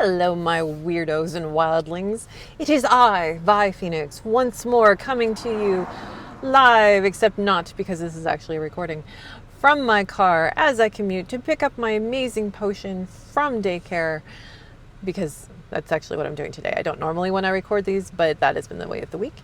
Hello, my weirdos and wildlings. It is I, Vi Phoenix, once more coming to you live, except not because this is actually a recording, from my car as I commute to pick up my amazing potion from daycare, because that's actually what I'm doing today. I don't normally when I record these, but that has been the way of the week.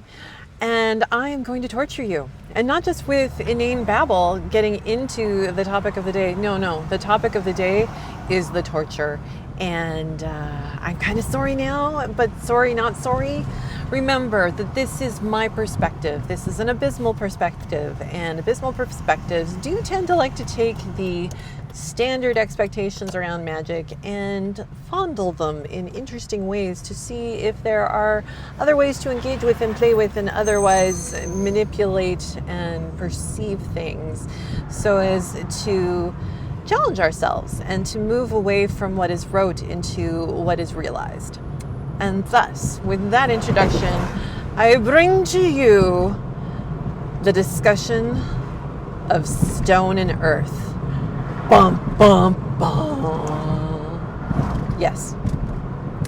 And I am going to torture you. And not just with inane babble getting into the topic of the day. No. The topic of the day is the torture. And I'm kind of sorry now, but sorry, not sorry. Remember that this is my perspective. This is an abysmal perspective. And abysmal perspectives do tend to like to take the standard expectations around magic and fondle them in interesting ways to see if there are other ways to engage with and play with and otherwise manipulate and perceive things so as to challenge ourselves and to move away from what is rote into what is realized. And thus, with that introduction, I bring to you the discussion of stone and earth. Bum, bum, bum. Yes.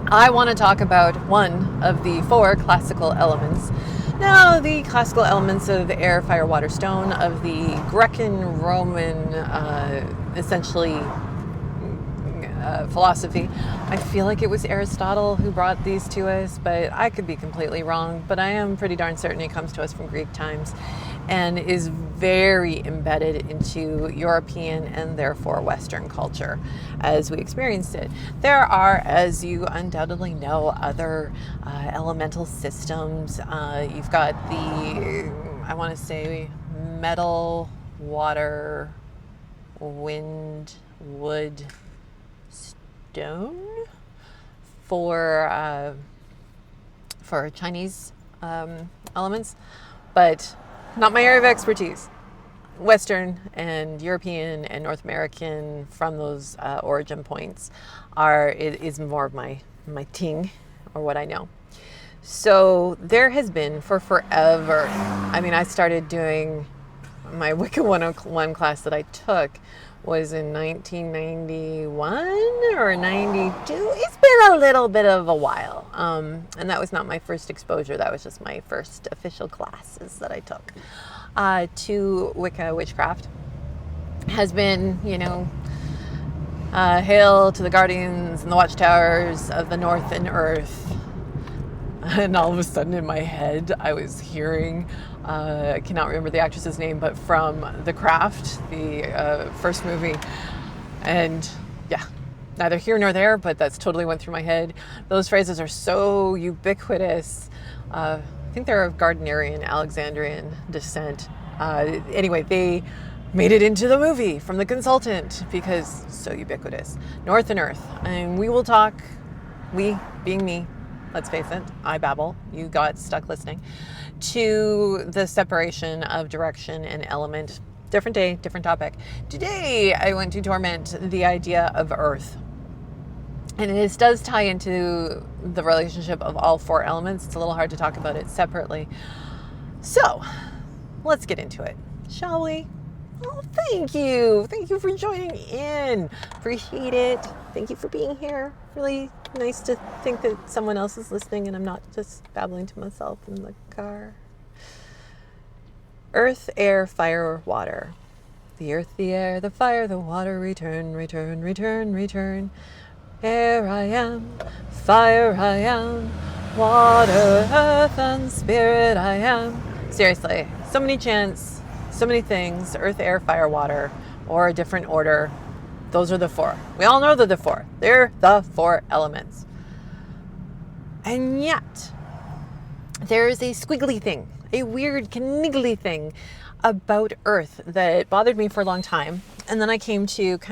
I want to talk about one of the four classical elements. Now, the classical elements of air, fire, water, stone, of the Greco-Roman, essentially, philosophy. I feel like it was Aristotle who brought these to us, but I could be completely wrong. But I am pretty darn certain it comes to us from Greek times and is very embedded into European and therefore Western culture as we experienced it. There are, as you undoubtedly know, other elemental systems. You've got the, I want to say, metal, water, wind, wood, stone for Chinese elements, but not my area of expertise. Western and European and North American from those origin points is more of my ting, or what I know. So there has been for forever. I mean, I started doing my Wicca 101 class that I took was in 1991 or 92. It's been a little bit of a while. And that was not my first exposure. That was just my first official classes that I took to Wicca witchcraft. Has been, hail to the guardians and the watchtowers of the north and earth. And all of a sudden in my head, I was hearing, I cannot remember the actress's name, but from The Craft, the first movie. And yeah, neither here nor there, but that's totally went through my head. Those phrases are so ubiquitous. I think they're of Gardnerian, Alexandrian descent. Anyway, they made it into the movie from The Consultant because so ubiquitous. North and earth. And we will talk, we being me, let's face it, I babble, you got stuck listening, to the separation of direction and element. Different day, different topic. Today, I want to torment the idea of earth. And this does tie into the relationship of all four elements. It's a little hard to talk about it separately. So, let's get into it, shall we? Oh, thank you. Thank you for joining in. Appreciate it. Thank you for being here. Really nice to think that someone else is listening and I'm not just babbling to myself in the car. Earth, air, fire, water. The earth, the air, the fire, the water, return, return, return, return. Air I am, fire I am, water, earth, and spirit I am. Seriously, so many chants. So many things, earth, air, fire, water, or a different order. Those are the four. We all know they're the four. They're the four elements. And yet, there is a squiggly thing, a weird, kniggly thing about earth that bothered me for a long time. And then I came to I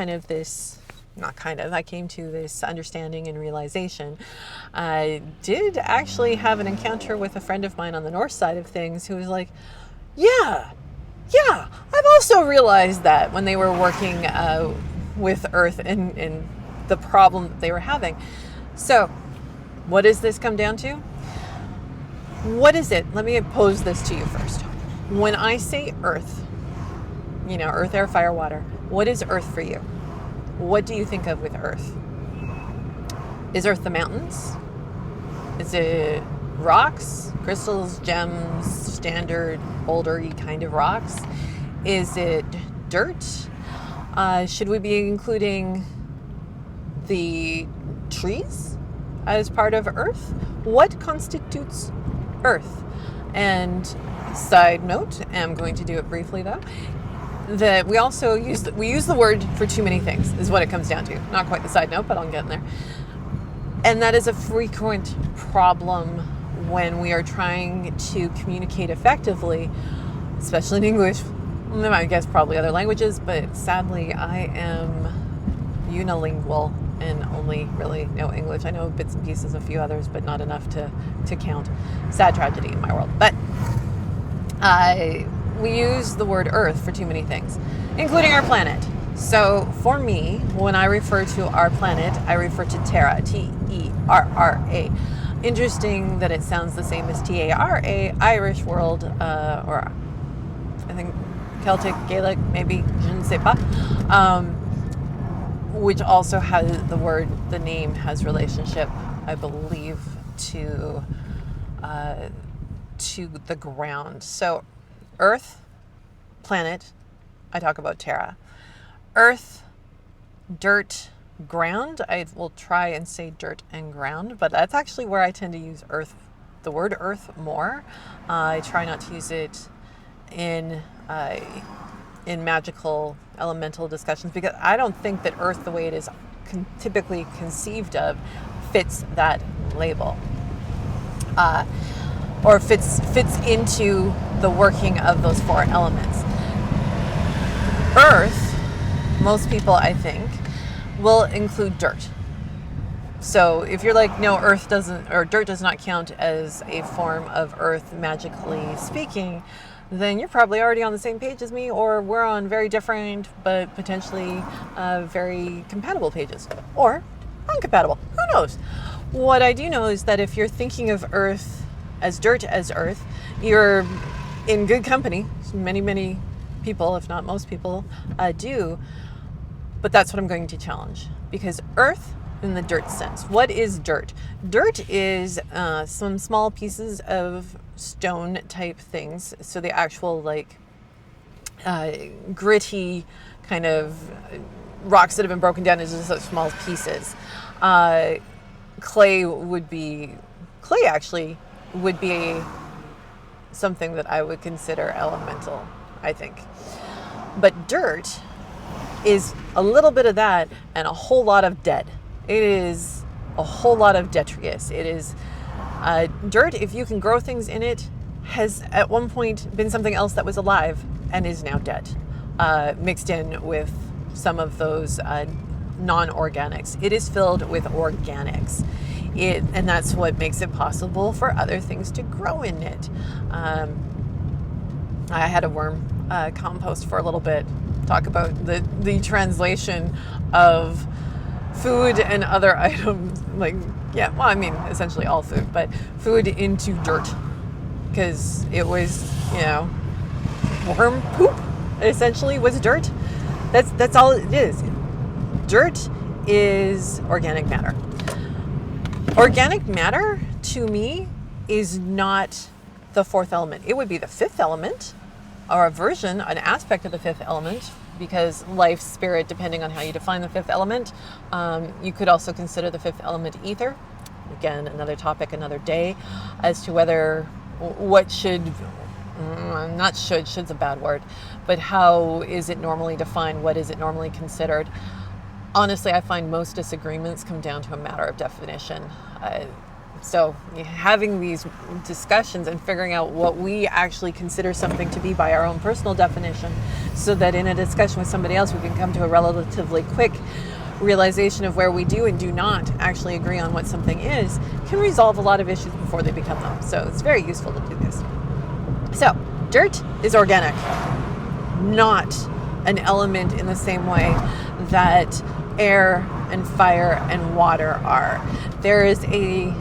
came to this understanding and realization. I did actually have an encounter with a friend of mine on the north side of things who was like, yeah, I've also realized that when they were working with Earth and the problem that they were having. So, what does this come down to? What is it? Let me pose this to you first. When I say Earth, earth, air, fire, water, what is Earth for you? What do you think of with Earth? Is Earth the mountains? Is it rocks, crystals, gems, standard, boulder-y kind of rocks? Is it dirt? Should we be including the trees as part of Earth? What constitutes Earth? And side note, I'm going to do it briefly though, that we also use the word for too many things is what it comes down to. Not quite the side note, but I'll get in there. And that is a frequent problem when we are trying to communicate effectively, especially in English. I guess probably other languages, but sadly I am unilingual and only really know English. I know bits and pieces of a few others, but not enough to count. Sad tragedy in my world. But we use the word Earth for too many things, including our planet. So for me, when I refer to our planet, I refer to Terra, Terra. Interesting that it sounds the same as Tara, Irish world, or I think Celtic, Gaelic, maybe, je ne sais pas, which also has the name has relationship, I believe, to the ground. So Earth, planet, I talk about Terra. Earth, dirt, ground, I will try and say dirt and ground, but that's actually where I tend to use the word earth more. I try not to use it in magical elemental discussions because I don't think that earth, the way it is typically conceived of, fits that label. Or fits into the working of those four elements. Earth, most people, I think, will include dirt. So if you're like, no, earth doesn't, or dirt does not count as a form of earth, magically speaking, then you're probably already on the same page as me, or we're on very different, but potentially very compatible pages, or uncompatible. Who knows? What I do know is that if you're thinking of earth as dirt as earth, you're in good company. Many, many people, if not most people, do. But that's what I'm going to challenge, because earth in the dirt sense. What is dirt? Dirt is some small pieces of stone type things. So the actual gritty kind of rocks that have been broken down into such small pieces. Clay actually would be something that I would consider elemental, I think. But dirt is a little bit of that and a whole lot of dead. It is a whole lot of detritus. It is dirt, if you can grow things in it, has at one point been something else that was alive and is now dead, mixed in with some of those non-organics. It is filled with organics. And that's what makes it possible for other things to grow in it. I had a worm compost for a little bit, talk about the translation of food and other items, essentially all food, but food into dirt, because it was, worm poop essentially was dirt. That's all it is. Dirt is organic matter. Organic matter, to me, is not the fourth element. It would be the fifth element, or a version, an aspect of the fifth element, because life, spirit, depending on how you define the fifth element. You could also consider the fifth element ether. Again, another topic, another day, as to whether, should's a bad word, but how is it normally defined? What is it normally considered? Honestly, I find most disagreements come down to a matter of definition. So having these discussions and figuring out what we actually consider something to be by our own personal definition, so that in a discussion with somebody else we can come to a relatively quick realization of where we do and do not actually agree on what something is, can resolve a lot of issues before they become them. So it's very useful to do this. So dirt is organic, not an element in the same way that air and fire and water are. There is a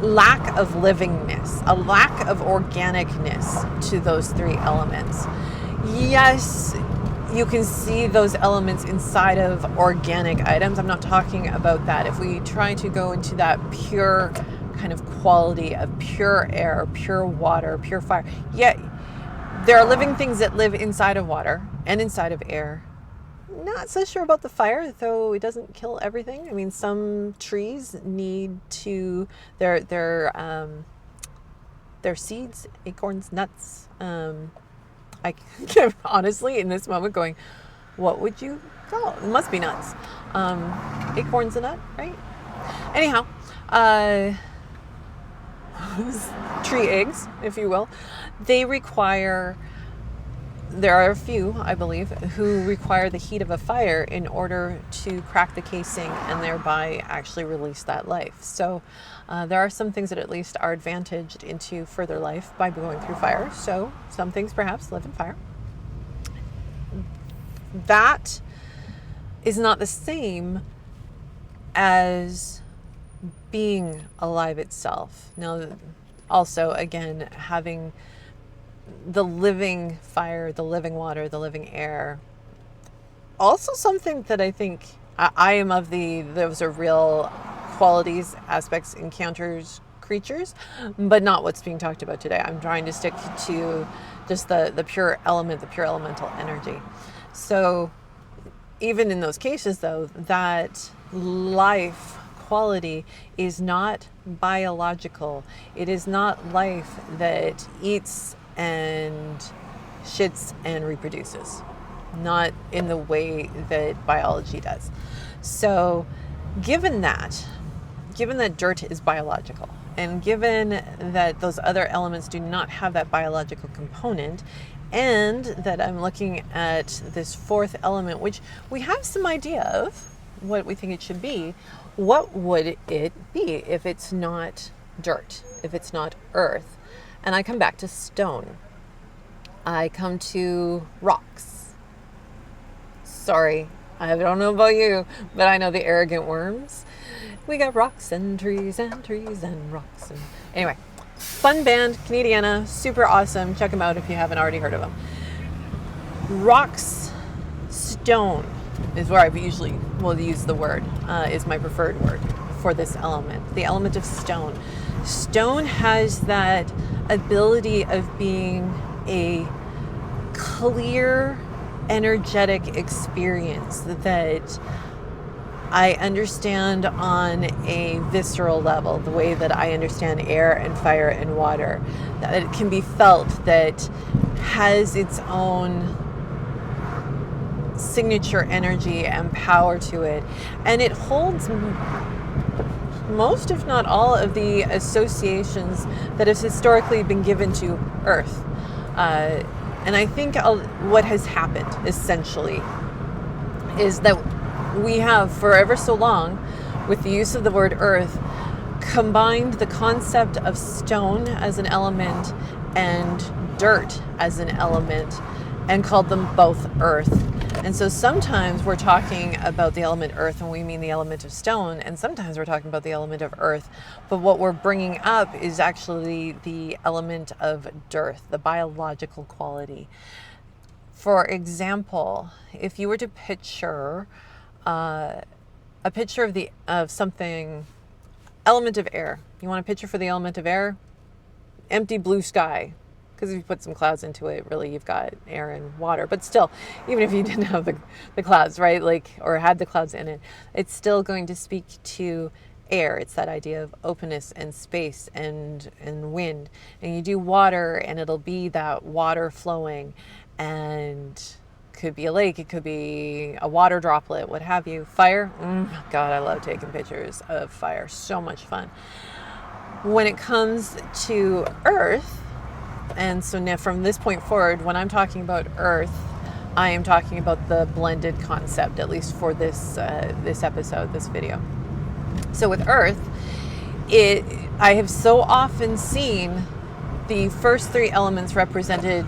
lack of livingness, a lack of organicness to those three elements. Yes, you can see those elements inside of organic items. I'm not talking about that. If we try to go into that pure kind of quality of pure air, pure water, pure fire, yeah, there are living things that live inside of water and inside of air. Not so sure about the fire, though it doesn't kill everything. I mean, some trees need to their seeds, acorns, nuts. I honestly in this moment going, what would you call it? It must be nuts. Acorn's a nut, right? Anyhow, tree eggs, if you will, there are a few, I believe, who require the heat of a fire in order to crack the casing and thereby actually release that life. So there are some things that at least are advantaged into further life by going through fire. So some things perhaps live in fire. That is not the same as being alive itself. Now, also, again, having the living fire, the living water, the living air. Also something that I think I am of those are real qualities, aspects, encounters, creatures, but not what's being talked about today. I'm trying to stick to just the pure element, the pure elemental energy. So even in those cases, though, that life quality is not biological. It is not life that eats and shits and reproduces, not in the way that biology does. So given that dirt is biological, and given that those other elements do not have that biological component, and that I'm looking at this fourth element, which we have some idea of what we think it should be, what would it be if it's not dirt, if it's not earth? And I come back to stone. I come to rocks. Sorry, I don't know about you, but I know the arrogant worms. We got rocks and trees and trees and rocks. And anyway, fun band, Canadiana, super awesome. Check them out if you haven't already heard of them. Rocks, stone is where I usually will use the word, is my preferred word for this element, the element of stone. Stone has that ability of being a clear, energetic experience that I understand on a visceral level, the way that I understand air and fire and water, that it can be felt, that has its own signature energy and power to it, and it holds most, if not all, of the associations that has historically been given to earth. And I think what has happened essentially is that we have for ever so long, with the use of the word earth, combined the concept of stone as an element and dirt as an element and called them both earth. And so sometimes we're talking about the element earth and we mean the element of stone, and sometimes we're talking about the element of earth, but what we're bringing up is actually the element of dirt, the biological quality. For example, if you were to picture a picture of something, element of air. You want a picture for the element of air? Empty blue sky. Because if you put some clouds into it, really you've got air and water. But still, even if you didn't have the clouds, right, or had the clouds in it, it's still going to speak to air. It's that idea of openness and space and wind. And you do water, and it'll be that water flowing, and could be a lake, it could be a water droplet, what have you. Fire, God, I love taking pictures of fire. So much fun. When it comes to earth, and so now from this point forward, when I'm talking about earth, I am talking about the blended concept, at least for this episode, this video. So with earth, I have so often seen the first three elements represented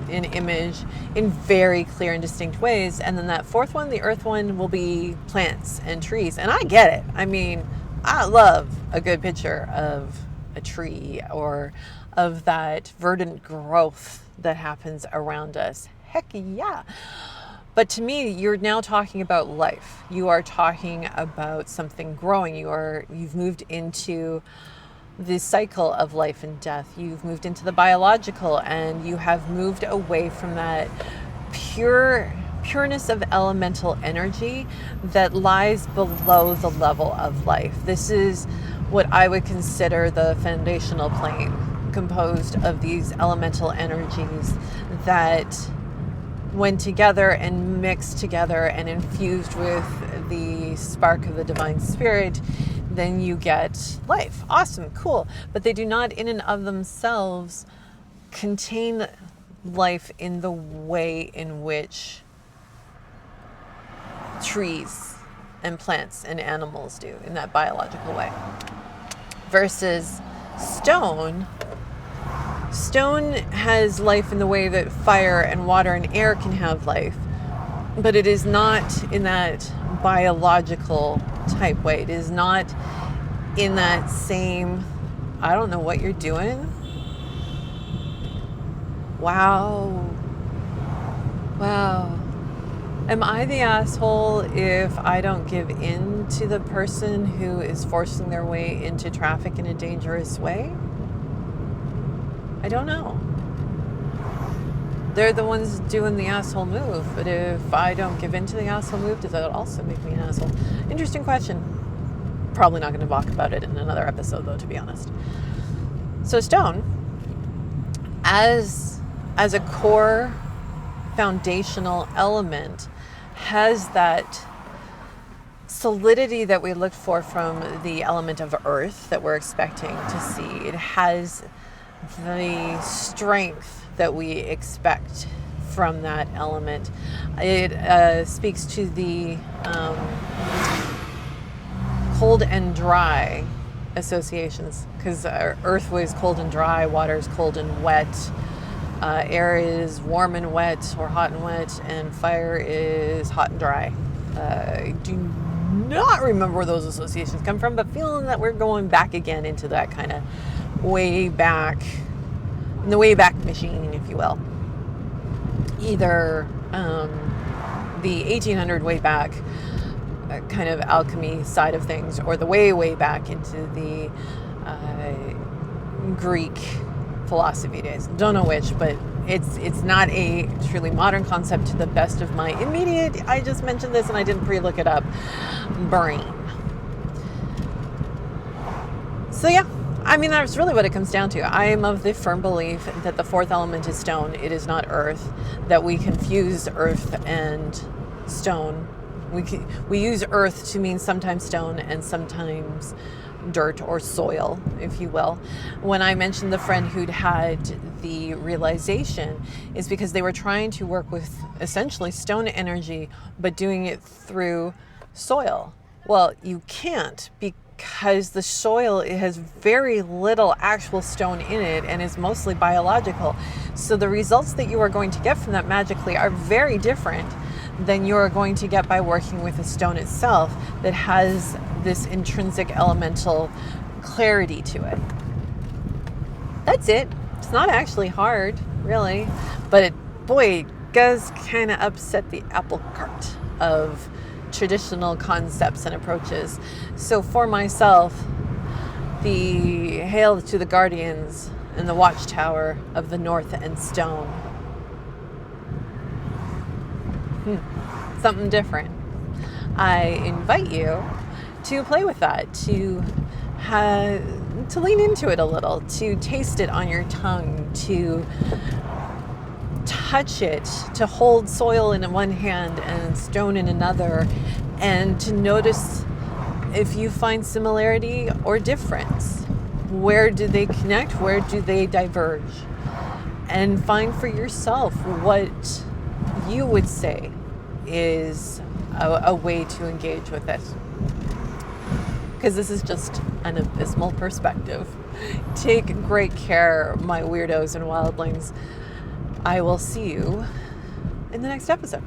in image in very clear and distinct ways, and then that fourth one, the earth one, will be plants and trees. And I get it. I mean, I love a good picture of a tree or of that verdant growth that happens around us. Heck yeah. But to me, you're now talking about life. You are talking about something growing. You've moved into the cycle of life and death. You've moved into the biological, and you have moved away from that pureness of elemental energy that lies below the level of life. This is what I would consider the foundational plane, composed of these elemental energies that, when together and mixed together and infused with the spark of the divine spirit, then you get life. Awesome, cool. But they do not in and of themselves contain life in the way in which trees and plants and animals do, in that biological way. Versus stone. Stone has life in the way that fire and water and air can have life, but it is not in that biological type way. It is not in that same, I don't know what you're doing. Wow. Am I the asshole if I don't give in to the person who is forcing their way into traffic in a dangerous way? I don't know. They're the ones doing the asshole move, but if I don't give in to the asshole move, does that also make me an asshole? Interesting question. Probably not going to talk about it in another episode, though, to be honest. So stone, as a core foundational element, has that solidity that we look for from the element of earth that we're expecting to see. It has the strength that we expect from that element. It speaks to the cold and dry associations, because earth is cold and dry, water is cold and wet, air is warm and wet or hot and wet, and fire is hot and dry. I do not remember where those associations come from, but feeling that we're going back again into that kind of way back, in the way back machine, if you will. Either the 1800 way back kind of alchemy side of things, or the way back into the Greek philosophy days. Don't know which, but it's not a truly modern concept to the best of my immediate, I just mentioned this and I didn't pre-look it up, brain. So yeah, I mean, that's really what it comes down to. I am of the firm belief that the fourth element is stone. It is not earth, that we confuse earth and stone. We use earth to mean sometimes stone and sometimes dirt or soil, if you will. When I mentioned the friend who'd had the realization, is because they were trying to work with essentially stone energy, but doing it through soil. Well, you can't, because the soil, it has very little actual stone in it and is mostly biological. So the results that you are going to get from that magically are very different than you're going to get by working with a stone itself that has this intrinsic elemental clarity to it. That's it. It's not actually hard, really, but it does kind of upset the apple cart of traditional concepts and approaches. So for myself, the hail to the guardians and the watchtower of the north and stone. Something different. I invite you to play with that, to lean into it a little, to taste it on your tongue, to touch it, to hold soil in one hand and stone in another, and to notice if you find similarity or difference. Where do they connect? Where do they diverge? And find for yourself what you would say is a way to engage with this. Because this is just an abysmal perspective. Take great care, my weirdos and wildlings. I will see you in the next episode.